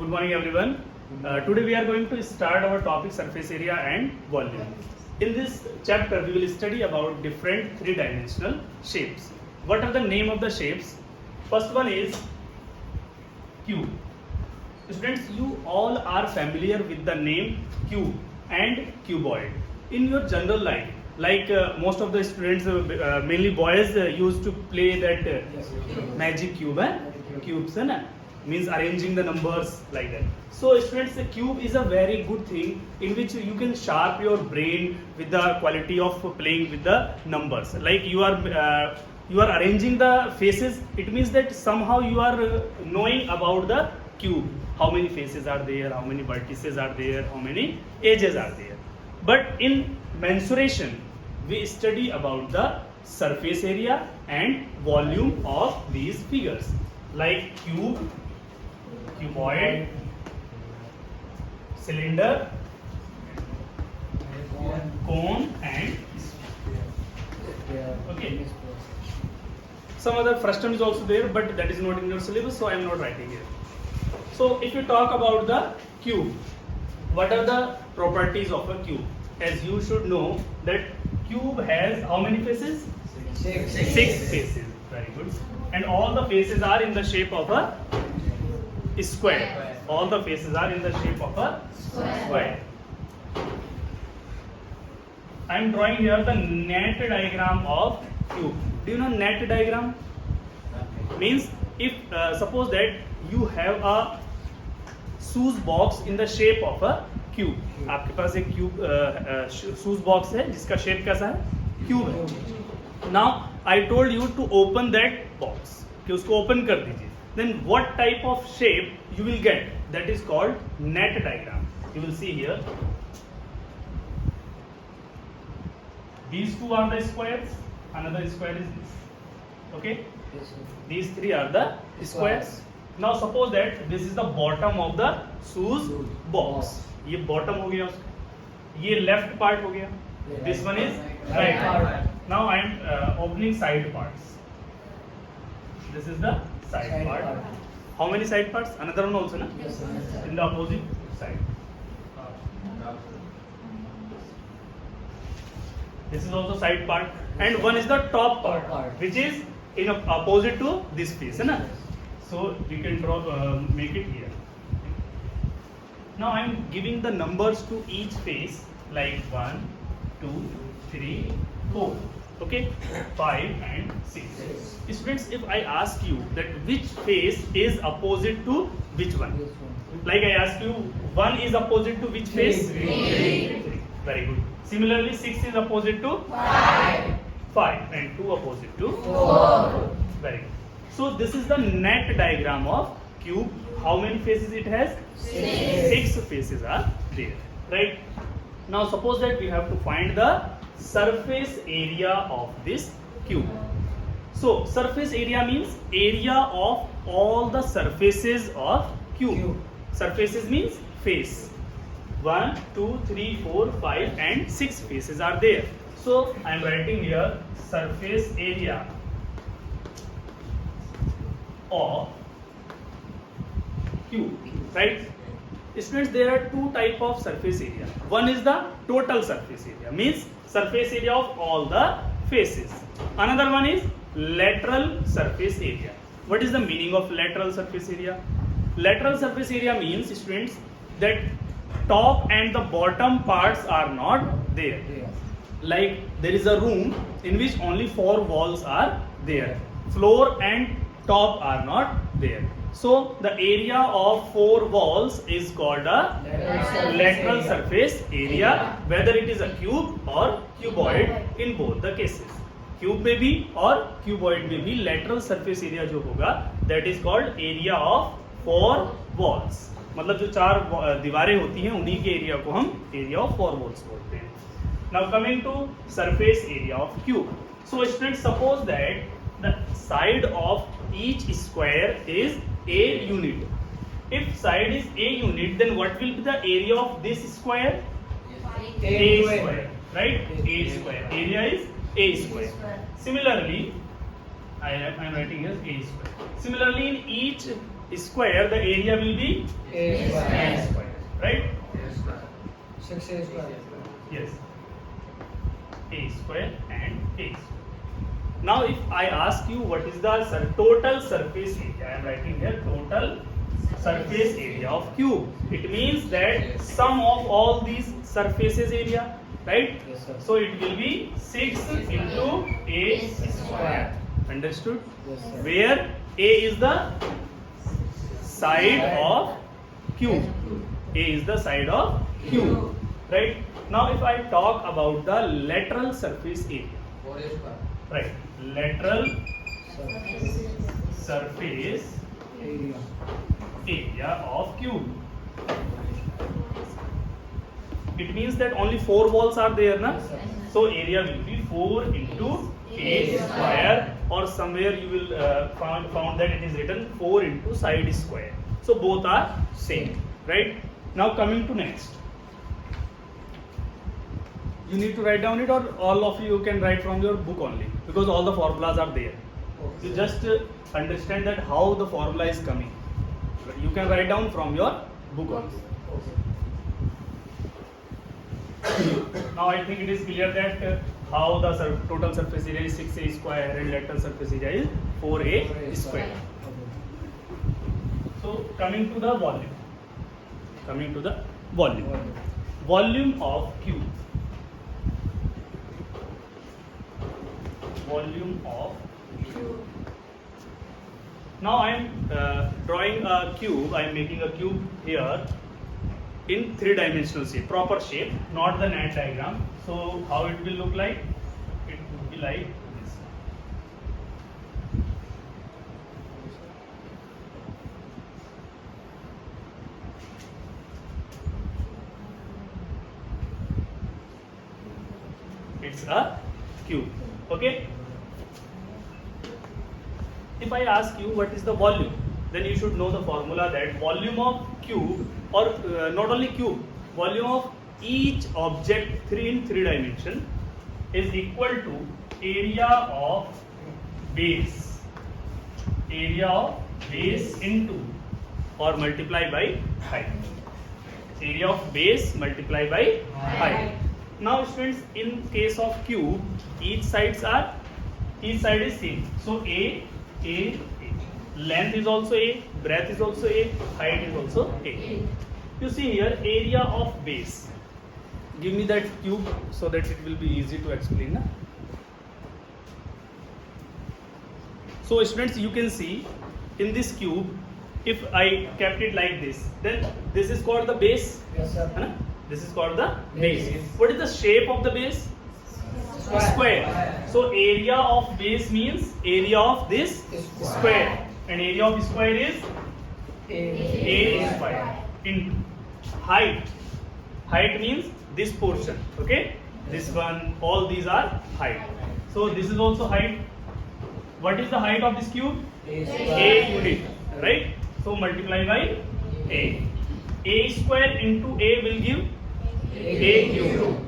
Good morning everyone. Today we are going to start our topic surface area and volume. In this chapter we will study about different three-dimensional shapes. What are the name of the shapes? First one is cube. Students, you all are familiar with the name cube and cuboid. In your general life, like most of the students, mainly boys, used to play that magic cube, cubes, means arranging the numbers like that. So students, the cube is a very good thing in which you can sharp your brain with the quality of playing with the numbers. Like you are arranging the faces. It means that somehow you are knowing about the cube. How many faces are there? How many vertices are there? How many edges are there? But in mensuration, we study about the surface area and volume of these figures, like cube, cuboid, cylinder, cone, and okay. Some other frustum is also there, but that is not in your syllabus, so I am not writing here. So if you talk about the cube, what are the properties of a cube? As you should know that cube has how many faces? Six faces. Very good. And all the faces are in the shape of a square. All the faces are in the shape of a square. I am drawing here the net diagram of cube. Do you know net diagram? Means if suppose that you have a shoes box in the shape of a cube. आपके पास एक cube shoes box है जिसका shape कैसा है? Cube है. Now I told you to open that box. कि उसको open कर दीजिए. Then what type of shape you will get? That is called net diagram. You will see here. These two are the squares. Another square is this. Okay? These three are the squares. Now suppose that this is the bottom of the shoes box. ये bottom हो गया उसका. ये left part हो गया. This one is right part. Now I am opening side parts. This is the side part. How many side parts? Another one also, na? Yes, in the opposite side. This is also side part, and one is the top part, which is in opposite to this piece, na? So we can draw, make it here. Now I am giving the numbers to each face, like 1, 2, 3, 4. Okay, 5 and 6. Students, if I ask you that which face is opposite to which one? Like I asked you, 1 is opposite to which face? 3. Very good. Similarly, 6 is opposite to 5 and 2 opposite to 4. Very good. So this is the net diagram of cube. How many faces it has? 6 faces are there. Right? Now suppose that we have to find the surface area of this cube. So surface area means area of all the surfaces of cube. Surfaces means face. 1, 2, 3, 4, 5 and 6 faces are there. So I am writing here surface area of cube. Right? Students, there are two type of surface area. One is the total surface area, means surface area of all the faces. Another one is lateral surface area. What is the meaning of lateral surface area? Lateral surface area means, students, that top and the bottom parts are not there. Like there is a room in which only 4 walls are there. Floor and top are not there. So the area of 4 walls is called a lateral surface area, whether it is a cube or cuboid in both the cases. Cube में भी और cuboid में भी lateral surface area जो होगा, that is called area of 4 walls. मतलब जो 4 दीवारें होती हैं उन्हीं के एरिया को हम area of 4 walls बोलते हैं. Now coming to surface area of cube. So students, suppose that the side of each square is a unit. If side is a unit, then what will be the area of this square? A square, right? A square. Area is a square. Similarly, I am writing as a square. Similarly, in each square, the area will be A square. A square, right? 6A square. Yes. A square and A square. Now if I ask you what is the total surface area, I am writing here total surface area of cube. It means that sum of all these surfaces area, right? Yes, sir. So it will be 6 into A square. Understood? Yes, sir. Where A is the side of cube. A is the side of cube, right? Now if I talk about the lateral surface area, 4A square. right? Lateral Surface surface area. area of cube. It means that only 4 walls are there, na? Yes, sir. So area will be 4 into A square, or somewhere you will found that it is written 4 into side square. So both are same, right? Now coming to next. You need to write down it, or all of you can write from your book only, because all the formulas are there. You just understand that how the formula is coming. You can write down from your book only. Now I think it is clear that how the total surface area is 6A square and lateral surface area is 4A square. So coming to the volume. Coming to the volume. Volume of cube. Volume of cube. Now I am drawing a cube. I am making a cube here in 3-dimensional shape, proper shape, not the net diagram. So how it will look like? It would be like this. It's a cube. Okay. If I ask you what is the volume, then you should know the formula that volume of cube, or not only cube, volume of each object in 3 dimension is equal to area of base. Area of base into or multiply by height. Area of base multiply by height. Now students, in case of cube, each side is same. So A. Length is also A, breadth is also A, height is also A. You see here, area of base. Give me that cube so that it will be easy to explain. Na? So students, you can see in this cube, if I kept it like this, then this is called the base. Yes, sir. Hai na? This is called the base. Base. What is the shape of the base? Square. So area of base means area of this square, and area of square is A square into height. Height means this portion. Okay, this one, all these are height. So this is also height. What is the height of this cube? A unit, right? So multiply by A. A square into A will give A cube.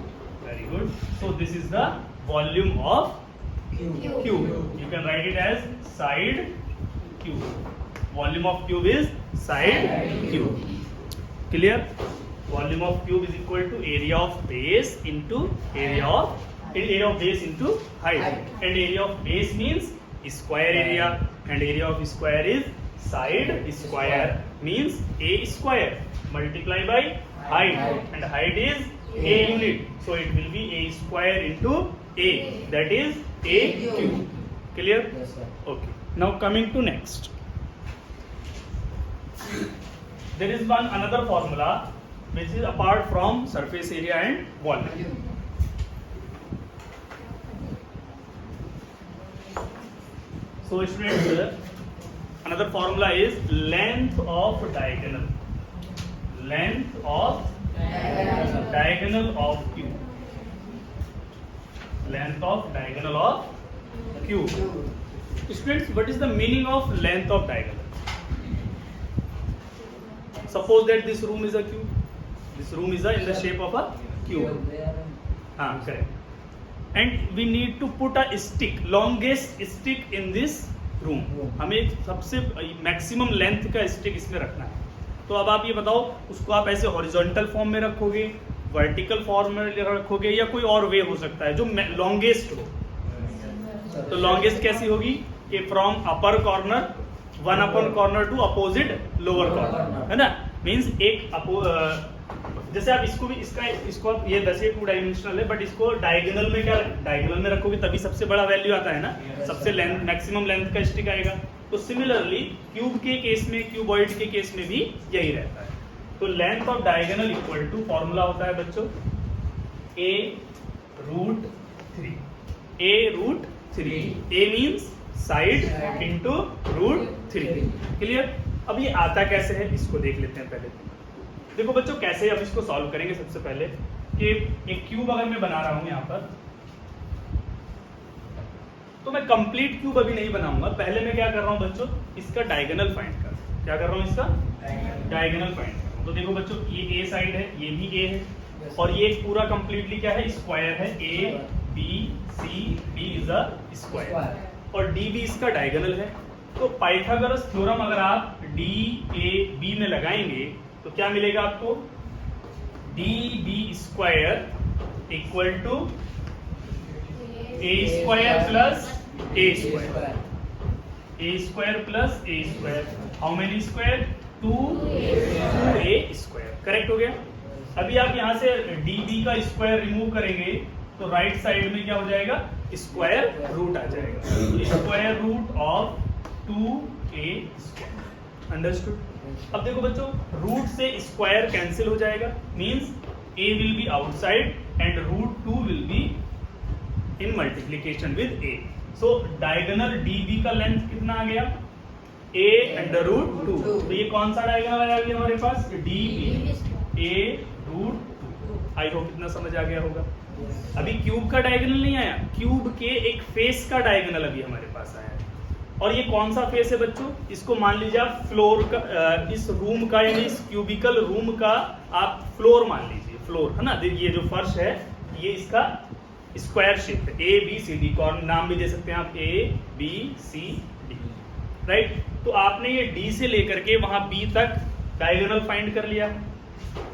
Very good. So this is the volume of cube. You can write it as side cube. Volume of cube is side cube. Clear? Volume of cube is equal to area of base into area of base into height. And area of base means square area, and area of square is side square, means A square multiply by height, and height is A unit. So it will be A square into A, that is A cube. Clear? Yes, sir. Okay. Now coming to next. There is another formula which is apart from surface area and volume. So students, another formula is length of diagonal. Length of diagonal of cube. Length of diagonal of cube. Students, what is the meaning of length of diagonal? Suppose that this room is a cube. This room is in the shape of a cube. Correct. And we need to put a stick, longest stick in this room, हमें सबसे maximum length का stick इसमें रखना है। तो अब आप ये बताओ, उसको आप ऐसे हॉरिजॉन्टल फॉर्म में रखोगे, वर्टिकल फॉर्म में रखोगे, या कोई और वे हो सकता है जो लॉन्गेस्ट हो? तो लॉन्गेस्ट कैसी होगी कि from upper corner one upper corner to opposite lower corner, है ना। मींस जैसे आप इसको भी इसको आप ये वैसे 2 डायमेंशनल है, बट इसको डायगोनल में क्या डायगोनल में रखोगे तभी सबसे बड़ा वैल्यू आता है ना, सबसे लेंथ मैक्सिमम लेंथ का स्टिक आएगा। तो सिमिलरली क्यूब के केस में, क्यूबॉइड के केस में भी यही रहता है। तो length of diagonal equal to formula होता है बच्चों a√3, a√3, a means side into √3। Clear? अब ये आता कैसे है इसको देख लेते हैं पहले। देखो बच्चों कैसे अब इसको सॉल्व करेंगे। सबसे पहले कि एक क्यूब अगर मैं बना रहा हूं यहां पर, तो मैं कंप्लीट क्यूब अभी नहीं बनाऊंगा। पहले मैं क्या कर रहा हूं बच्चों, इसका डायगोनल फाइंड कर, क्या कर रहा हूं, इसका डायगोनल फाइंड कर। तो देखो बच्चों ये ए साइड है, ये भी ए है, और ये पूरा कंप्लीटली क्या है, स्क्वायर है। A B C D is a square, और डी भी इसका डायगोनल है। तो पाइथागोरस थ्योरम अगर आप डी ए बी में लगाएंगे तो क्या मिलेगा आपको, D B square equal to A square plus A square, A square plus A square, how many square, 2a square. Correct हो गया। अभी आप यहां से डी बी का स्क्वायर रिमूव करेंगे तो राइट साइड में क्या हो जाएगा, स्क्वायर रूट आ जाएगा, square root of 2a square. Understood? अब देखो बच्चों, रूट से स्क्वायर कैंसिल हो जाएगा, means a will be outside and √2 will be in multiplication with a। So diagonal db का लेंथ कितना आ गया, a √2। तो ये कौन सा डायगोनल आ गया हमारे पास, db a√2। आई होप इतना समझ आ गया होगा। अभी क्यूब का डायगोनल नहीं आया, क्यूब के एक फेस का डायगोनल अभी हमारे पास आया है। और ये कौन सा फेस है बच्चों, इसको मान लीजिए आप फ्लोर का, इस रूम का यानी इस क्यूबिकल रूम का आप फ्लोर मान लीजिए, फ्लोर है ना। ये जो फर्श है ये इसका स्क्वायर शेप है, ए बी सी डी, कौन नाम भी दे सकते हैं आप, A B C D, right. तो आपने ये डी से लेकर के वहां बी तक डायगोनल फाइंड कर लिया।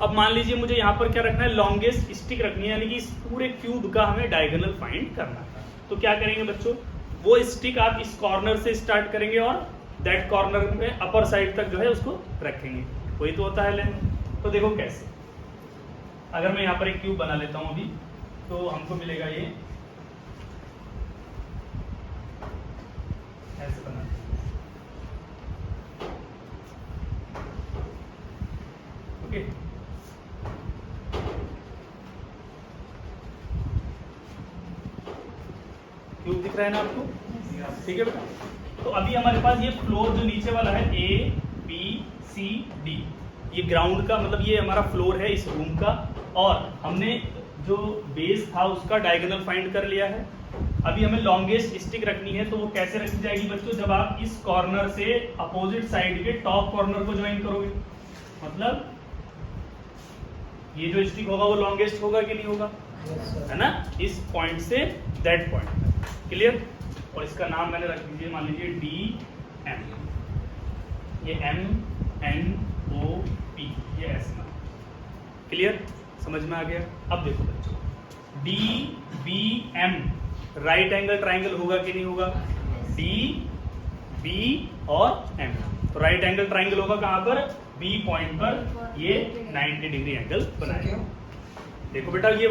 अब मान लीजिए मुझे यहाँ पर क्या रखना है, लॉन्गेस्ट स्टिक रखनी है, यानी कि इस पूरे क्यूब का हमें डायगोनल फाइंड करना है। तो क्या करेंगे बच्चों, वो स्टिक आप इस कॉर्नर से स्टार्ट करेंगे और दैट कॉर्नर में अपर साइड तक जो है उसको रखेंगे, वही तो होता है लेंथ। तो देखो कैसे, अगर मैं यहाँ पर एक क्यूब बना लेता हूँ अभी, तो हमको मिलेगा ये ऐसे बना, ओके। क्यूब दिख रहा है ना आपको, ठीक है बेटा। तो अभी हमारे पास ये फ्लोर जो नीचे वाला है ए बी सी डी, ये ग्राउंड का मतलब ये हमारा फ्लोर है इस रूम का, और हमने जो बेस था उसका डायगोनल फाइंड कर लिया है। अभी हमें लॉन्गेस्ट स्टिक रखनी है, तो वो कैसे रखी जाएगी बच्चों, जब आप इस कॉर्नर से अपोजिट साइड के टॉप कॉर्नर को ज्वाइन करोगे, मतलब ये जो स्टिक होगा वो लॉन्गेस्ट होगा कि नहीं होगा, है ना, इस point say that point. Clear? और इसका नाम मैंने रख दीजिए, मान लीजिए डी एम, ये एम एन ओ पी, ये ऐसे नाम। क्लियर? समझ में आ गया? अब देखो बच्चों, D B M right angle triangle होगा कि नहीं होगा, डी बी और एम, तो राइट एंगल ट्राइंगल होगा कहां पर, बी पॉइंट पर, ये 90 डिग्री एंगल बनाएगा। देखो बेटा ये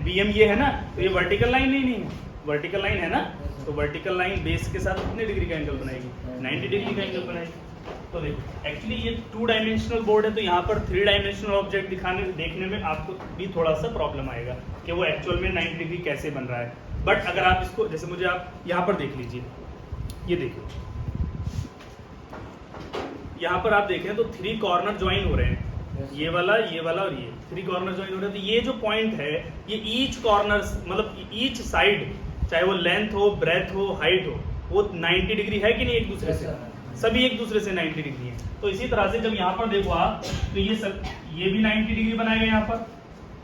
बी एम ये है ना, तो ये वर्टिकल लाइन नहीं है, वर्टिकल लाइन है ना, तो वर्टिकल लाइन बेस के साथ कितने डिग्री का एंगल बनाएगी, 90 डिग्री का एंगल बनाएगी। तो देखो एक्चुअली ये 2 डायमेंशनल बोर्ड है, तो यहाँ पर 3 डायमेंशनल ऑब्जेक्ट देखने में आपको भी थोड़ा सा प्रॉब्लम आएगा कि वो एक्चुअल में 90 डिग्री कैसे बन रहा है। बट अगर आप इसको, जैसे मुझे आप यहाँ पर देख लीजिए, ये देखिए यहाँ पर आप देखें तो 3 कॉर्नर ज्वाइन हो रहे हैं, ये वाला और ये 3 कॉर्नर ज्वाइन हो रहे हैं। तो ये जो पॉइंट है, ये ईच कॉर्नर मतलब ईच साइड, चाहे वो लेंथ हो, ब्रेथ हो, हाइट हो, वो 90 डिग्री है कि नहीं एक दूसरे से, सभी एक दूसरे से 90 डिग्री है। तो इसी तरह से जब यहाँ पर देखो आप, तो ये सब ये भी 90 डिग्री बनाएगा, यहाँ पर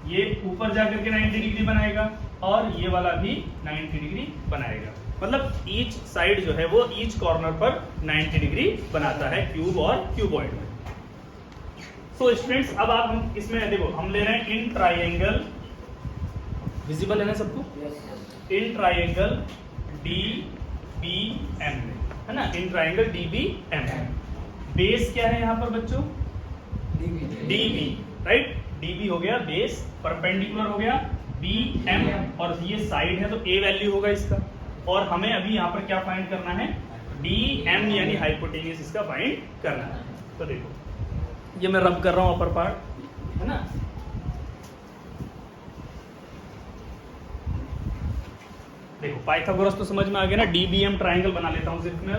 ये ऊपर जाकर के 90 डिग्री बनाएगा, और ये वाला भी 90 डिग्री बनाएगा। मतलब ईच साइड जो है वो ईच कॉर्नर पर 90 डिग्री बनाता है क्यूब और क्यूबॉइड में। सो स्टूडेंट्स अब आप हम इसमें देखो हम ले रहे हैं इन ट्राइंगल, विजिबल है ना सबको, इन ट्राइंगल DBM में, है ना, इन ट्राइंगल DBM। बेस क्या है यहाँ पर बच्चों? DB, right. DB हो गया बेस, परपेंडिकुलर हो गया BM, और ये साइड है तो A वैल्यू होगा इसका। और हमें अभी यहाँ पर क्या फाइंड करना है? DM यानी हाइपोटेन्यूस इसका फाइंड करना है। तो देखो ये मैं रब कर रहा हूँ अपर पार्ट, है ना। देखो पाइथागोरस तो समझ में आ गया ना, DBM ट्राइंगल बना लेता हूँ सिर्फ मैं।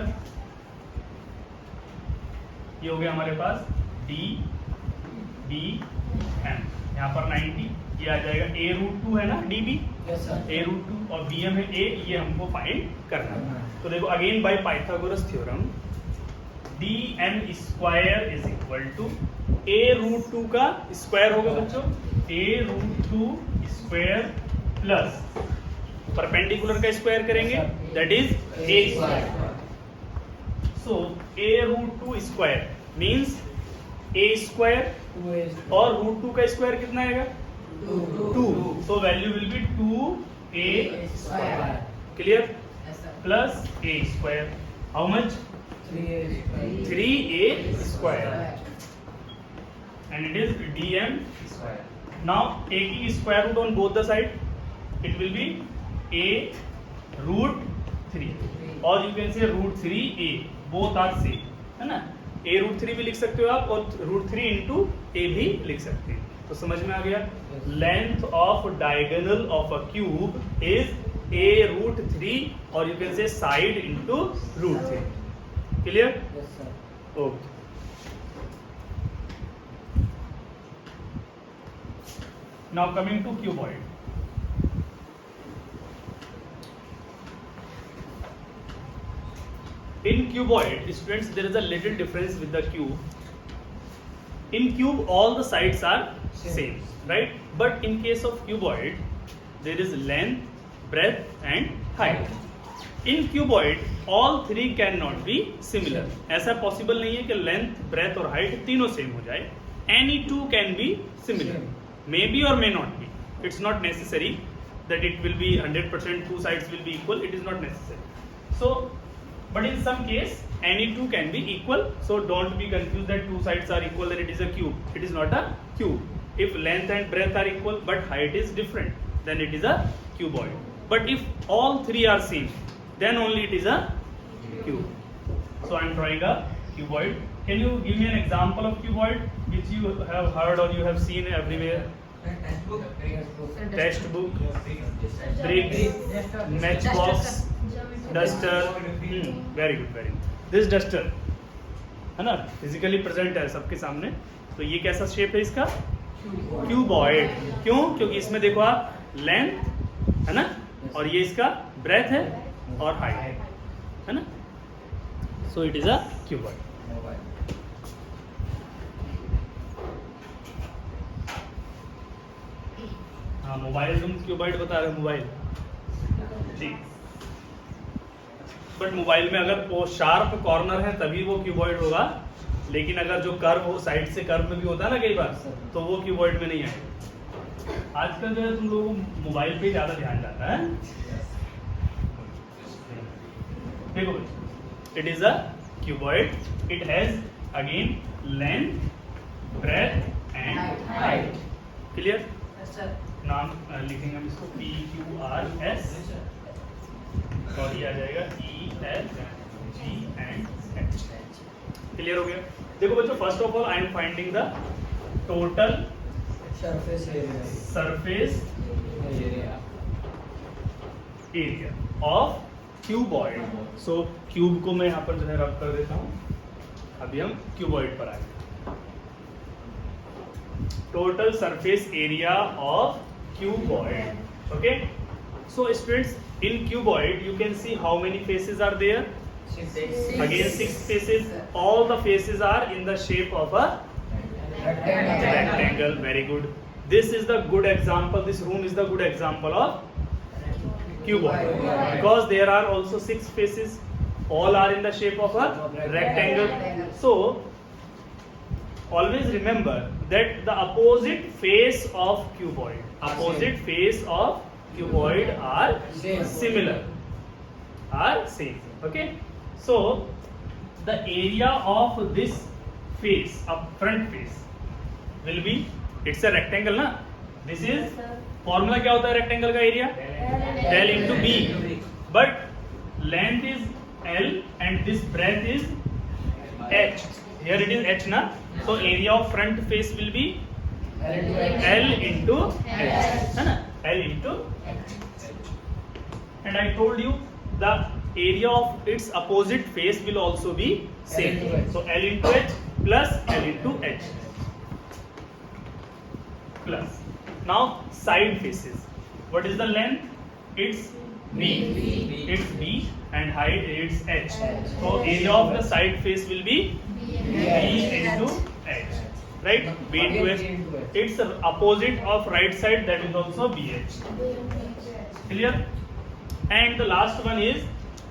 ये हो गया हमारे पास DBM, यहाँ पर 90, ये आ जाएगा A√2 है ना DB, A√2 और BM है A, ये हमको फाइंड करना है। तो देखो again by Pythagoras theorem DM square is equal to A√2 का स्क्वायर होगा बच्चों, A√2 स्क्वायर प्लस परपेंडिकुलर का स्क्वायर करेंगे that is A square. So A√2 square means A square और √2 का स्क्वायर कितना आएगा? 2। So value will be 2A square, clear, plus A square, how much? 3A square, and it is DM square. Now taking square root on both the side, it will be A√3 or you can say √3A, both are same, है ना। A√3 भी लिख सकते हो आप और √3 into A भी लिख सकते हैं। तो समझ में आ गया? Length of diagonal of a cube is A√3 और you can say side into √3, clear? Okay. Now coming to cuboid. In cuboid, students, there is a little difference with the cube. In cube, all the sides are same, right? But in case of cuboid, there is length, breadth, and height. In cuboid, all three cannot be similar. ऐसा possible नहीं है कि length, breadth और height तीनों same हो जाए. Any two can be similar. Maybe or may not be. It's not necessary that it will be 100% two sides will be equal. It is not necessary. So, but in some case, any two can be equal. So don't be confused that two sides are equal and it is a cube. It is not a cube. If length and breadth are equal but height is different, then it is a cuboid. But if all three are same, then only it is a cube. So I am drawing a cuboid. Can you give me an example of cuboid which you have heard or you have seen everywhere? Textbook, bricks, matchbox, duster. Very good, very good. This duster है ना, physically present है सबके सामने। तो ये कैसा shape है इसका? क्यूबॉइड। क्यों? क्योंकि इसमें देखो आप लेंथ है ना, और ये इसका ब्रेथ है और हाइट है ना। So it is a cuboid. हाँ, मोबाइल तुम क्यूबॉइड बता रहे हो, मोबाइल जी। बट मोबाइल में अगर वो शार्प कॉर्नर है तभी वो क्यूबॉइड होगा, लेकिन अगर जो कर्व हो साइड से कर्व में भी होता है ना कई बार, तो वो क्यूबॉइड में नहीं आएगा। आजकल जो है तुम लोगों को मोबाइल पे ज्यादा ध्यान जाता है। देखो it is a cuboid, it has again length, breadth and height, clear. नाम लिखेंगे हम इसको PQRS और ये आ जाएगा EFG एंड H। क्लियर हो गया? देखो बच्चों, first of all I am finding the total surface area of cuboid. So cube को मैं यहाँ पर जो है रब कर देता हूँ। अभी हम क्यूबॉइड पर आए। Total surface area of cuboid. Okay, so students, in cuboid you can see how many faces are there? Again 6 faces. All the faces are in the shape of a rectangle. Very good. This is the good example, this room is the good example of cuboid, because there are also 6 faces, all are in the shape of a rectangle. So always remember that the opposite face of cuboid are similar, are same. Okay, so the area of this face, up front face, will be, it's a rectangle ना, this is formula क्या होता है rectangle का area, L into B, but length is L and this breadth is H. Here it is H ना, so area of front face will be L into H, है ना, L into H. And I told you the area of its opposite face will also be same. So L into H plus L into H plus. Now side faces. What is the length? It's B. It's B and height is H. So area of the side face will be B into H. Right? B into H. It's the opposite of right side, that is also BH. Clear? And the last one is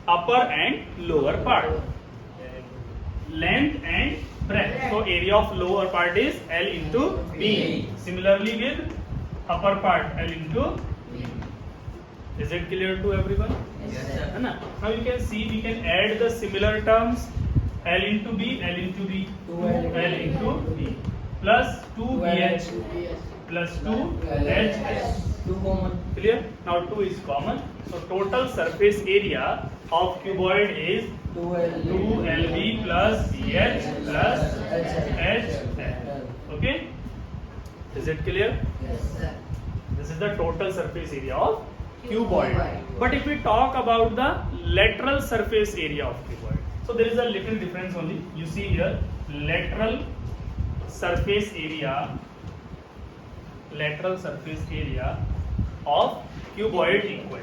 upper and lower part. Length and breadth. So area of lower part is L into B. Similarly with upper part, L into B. Is it clear to everyone? Yes, sir. Now you can see we can add the similar terms. L into B, L into B, L into B, plus 2BH, plus 2HH. 2 common. Clear? Now 2 is common. So total surface area of cuboid is 2LB plus BH plus HL. Okay? Is it clear? Yes, sir. This is the total surface area of cuboid. But if we talk about the lateral surface area of cuboid, so there is a little difference only. You see here, lateral surface area of cuboid equal.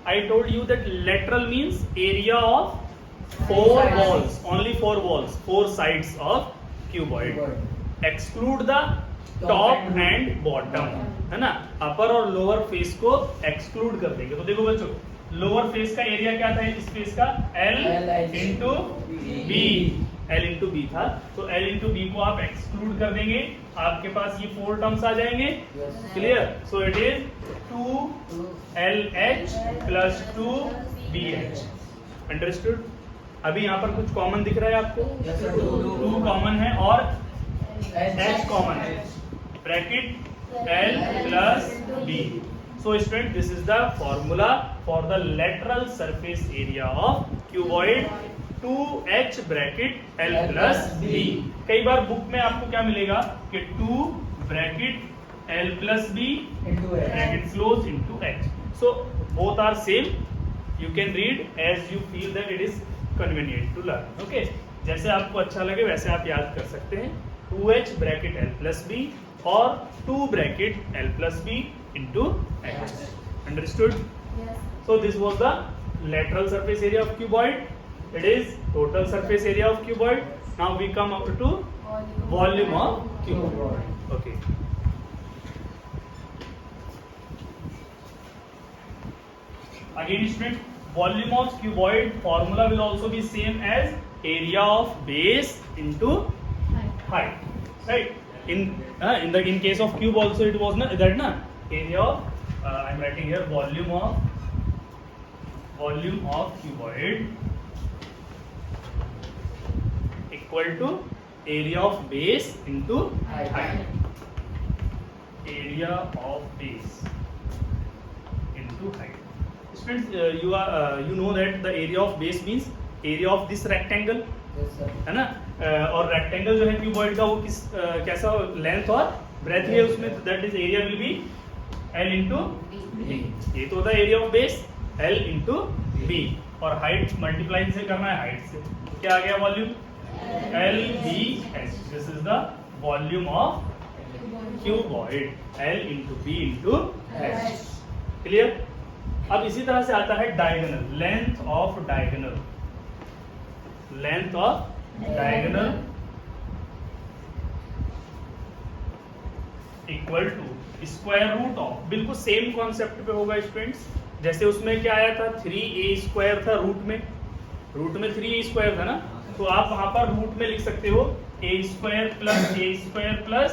I told you that lateral means area of 4 walls, only 4 walls, 4 sides of cuboid. Exclude the top and bottom, है ना, अपर और lower face को exclude कर देंगे. तो देखो बच्चों, lower face का एरिया क्या था इस फेस का, L into B, L into B था. तो L इंटू बी को आप एक्सक्लूड कर देंगे, आपके पास ये 4 टर्म्स आ जाएंगे. Clear? So it is 2LH plus 2BH. Understood? अभी यहाँ पर कुछ कॉमन दिख रहा है आपको? 2 कॉमन है और H कॉमन है. Bracket L plus B. So student, this is the formula for the lateral surface area of cuboid, 2H bracket L plus B. कई बार बुक में आपको क्या मिलेगा कि 2 bracket L plus B bracket close into H. So both are same. You can read as you feel that it is convenient to learn. Okay? जैसे आपको अच्छा लगे वैसे आप याद कर सकते हैं. 2H bracket L plus B or 2 bracket L plus B into H. Understood? Yes. So this was the lateral surface area of cuboid. It is total surface area of cuboid. Now we come up to volume of cuboid. Okay. Again student, volume of cuboid formula will also be same as area of base into height. Right? In case of cube also it was that area of I am writing here volume of cuboid equal to area of base into height. Area of base into height. Students, you know that the area of base means area of this rectangle, है ना, और rectangle जो है cuboid का वो किस कैसा length और ब्रेथ है उसमें, that is area will be L into B. ये तो होता है area of base L into B, और हाइट मल्टीप्लाई से करना है हाइट से. क्या आ गया volume? LBH. This is the volume of cuboid, L into B into H. Clear? अब इसी तरह से आता है diagonal, length of diagonal equal to square root of, बिल्कुल सेम कॉन्सेप्ट पे होगा स्टूडेंट्स, जैसे उसमें क्या आया था 3a² था रूट में 3a² था ना, तो आप वहां पर रूट में लिख सकते हो a² प्लस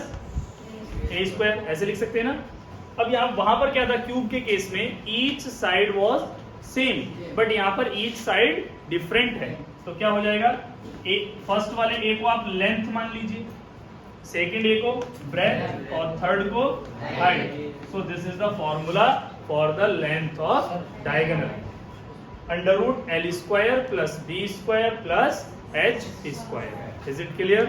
a², ऐसे लिख सकते हैं ना। अब यहाँ वहां पर क्या था क्यूब के केस में each side was same, but यहाँ पर ईच साइड डिफरेंट है, तो क्या हो जाएगा फर्स्ट वाले ए को आप लेंथ मान लीजिए, सेकेंड ए को ब्रेथ और थर्ड को height. So this is the formula for the length of diagonal, √L² + B² + H²। Is it clear?